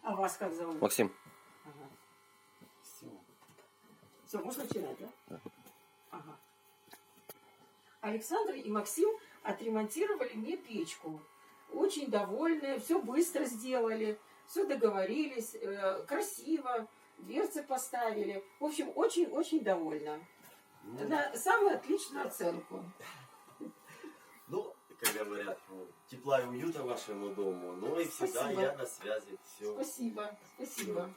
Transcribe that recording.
А вас как зовут? Максим. Ага. Все, можно начинать, да? Да. Ага. Александр и Максим отремонтировали мне печку. Очень довольны, все быстро сделали, все договорились, красиво, дверцы поставили. В общем, очень-очень довольна. На самую отличную оценку. Ну, как говорят, тепла и уюта вашему дому. Ну и всегда Спасибо. я на связи. Все. Спасибо, спасибо.